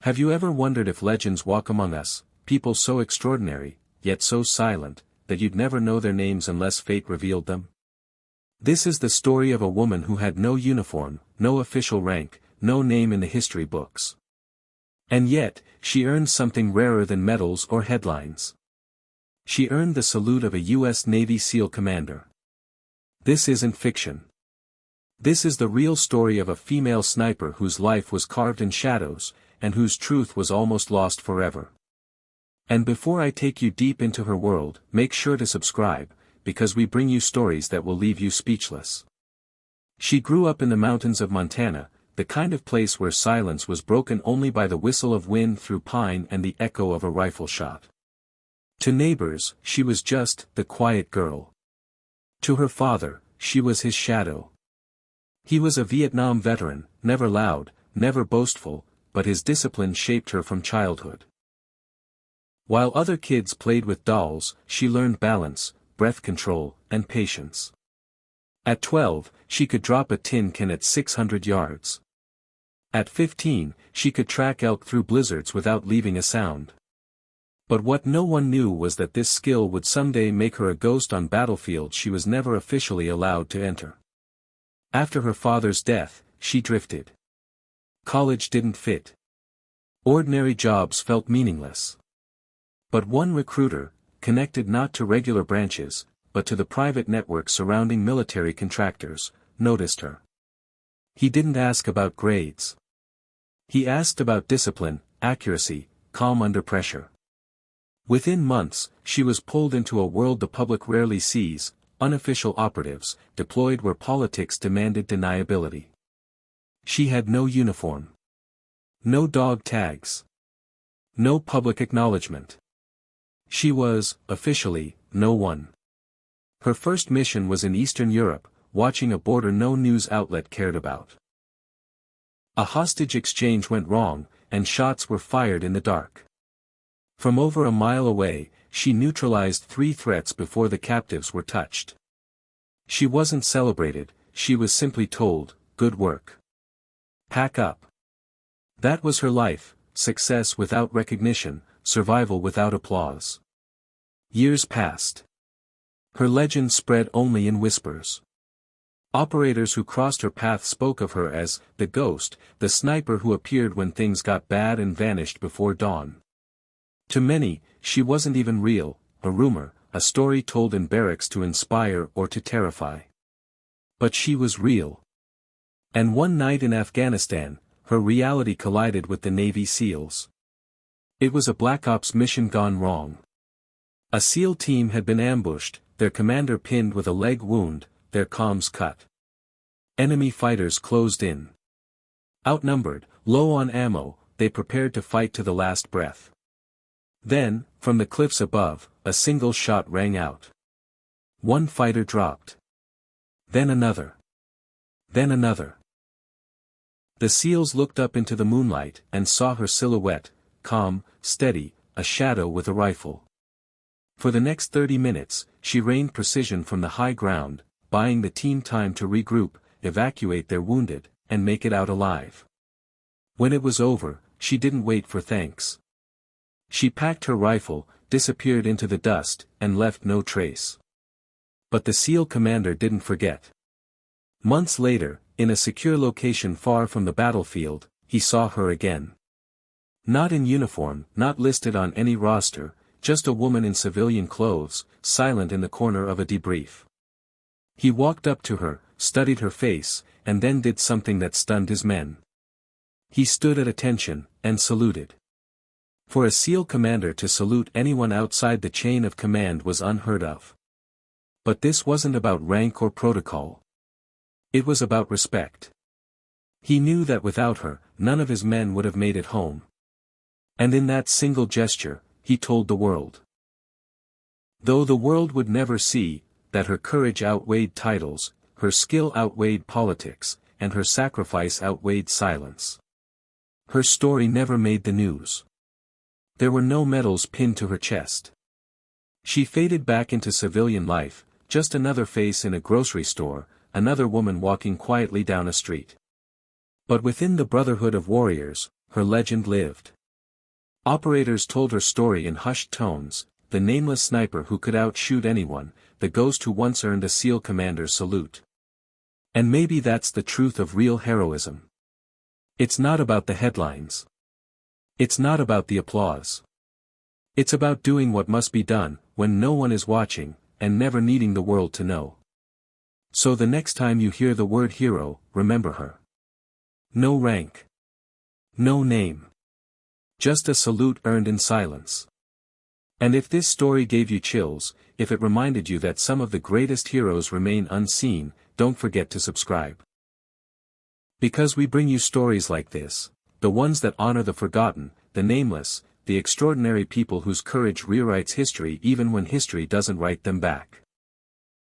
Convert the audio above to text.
Have you ever wondered if legends walk among us, people so extraordinary, yet so silent, that you'd never know their names unless fate revealed them? This is the story of a woman who had no uniform, no official rank, no name in the history books. And yet, she earned something rarer than medals or headlines. She earned the salute of a U.S. Navy SEAL commander. This isn't fiction. This is the real story of a female sniper whose life was carved in shadows, and whose truth was almost lost forever. And before I take you deep into her world, make sure to subscribe, because we bring you stories that will leave you speechless. She grew up in the mountains of Montana, the kind of place where silence was broken only by the whistle of wind through pine and the echo of a rifle shot. To neighbors, she was just the quiet girl. To her father, she was his shadow. He was a Vietnam veteran, never loud, never boastful, but his discipline shaped her from childhood. While other kids played with dolls, she learned balance, breath control, and patience. At 12, she could drop a tin can at 600 yards. At 15, she could track elk through blizzards without leaving a sound. But what no one knew was that this skill would someday make her a ghost on battlefields she was never officially allowed to enter. After her father's death, she drifted. College didn't fit. Ordinary jobs felt meaningless. But one recruiter, connected not to regular branches, but to the private network surrounding military contractors, noticed her. He didn't ask about grades. He asked about discipline, accuracy, calm under pressure. Within months, she was pulled into a world the public rarely sees, unofficial operatives, deployed where politics demanded deniability. She had no uniform. No dog tags. No public acknowledgement. She was, officially, no one. Her first mission was in Eastern Europe, watching a border no news outlet cared about. A hostage exchange went wrong, and shots were fired in the dark. From over a mile away, she neutralized 3 threats before the captives were touched. She wasn't celebrated, she was simply told, "Good work. Pack up." That was her life, success without recognition, survival without applause. Years passed. Her legend spread only in whispers. Operators who crossed her path spoke of her as the ghost, the sniper who appeared when things got bad and vanished before dawn. To many, she wasn't even real, a rumor, a story told in barracks to inspire or to terrify. But she was real. And one night in Afghanistan, her reality collided with the Navy SEALs. It was a Black Ops mission gone wrong. A SEAL team had been ambushed, their commander pinned with a leg wound, their comms cut. Enemy fighters closed in. Outnumbered, low on ammo, they prepared to fight to the last breath. Then, from the cliffs above, a single shot rang out. One fighter dropped. Then another. Then another. The SEALs looked up into the moonlight and saw her silhouette, calm, steady, a shadow with a rifle. For the next 30 minutes, she rained precision from the high ground, buying the team time to regroup, evacuate their wounded, and make it out alive. When it was over, she didn't wait for thanks. She packed her rifle, disappeared into the dust, and left no trace. But the SEAL commander didn't forget. Months later, in a secure location far from the battlefield, he saw her again. Not in uniform, not listed on any roster, just a woman in civilian clothes, silent in the corner of a debrief. He walked up to her, studied her face, and then did something that stunned his men. He stood at attention, and saluted. For a SEAL commander to salute anyone outside the chain of command was unheard of. But this wasn't about rank or protocol. It was about respect. He knew that without her, none of his men would have made it home. And in that single gesture, he told the world. Though the world would never see, that her courage outweighed titles, her skill outweighed politics, and her sacrifice outweighed silence. Her story never made the news. There were no medals pinned to her chest. She faded back into civilian life, just another face in a grocery store, another woman walking quietly down a street. But within the brotherhood of warriors, her legend lived. Operators told her story in hushed tones, the nameless sniper who could outshoot anyone, the ghost who once earned a SEAL commander's salute. And maybe that's the truth of real heroism. It's not about the headlines. It's not about the applause. It's about doing what must be done, when no one is watching, and never needing the world to know. So the next time you hear the word hero, remember her. No rank. No name. Just a salute earned in silence. And if this story gave you chills, if it reminded you that some of the greatest heroes remain unseen, don't forget to subscribe. Because we bring you stories like this, the ones that honor the forgotten, the nameless, the extraordinary people whose courage rewrites history even when history doesn't write them back.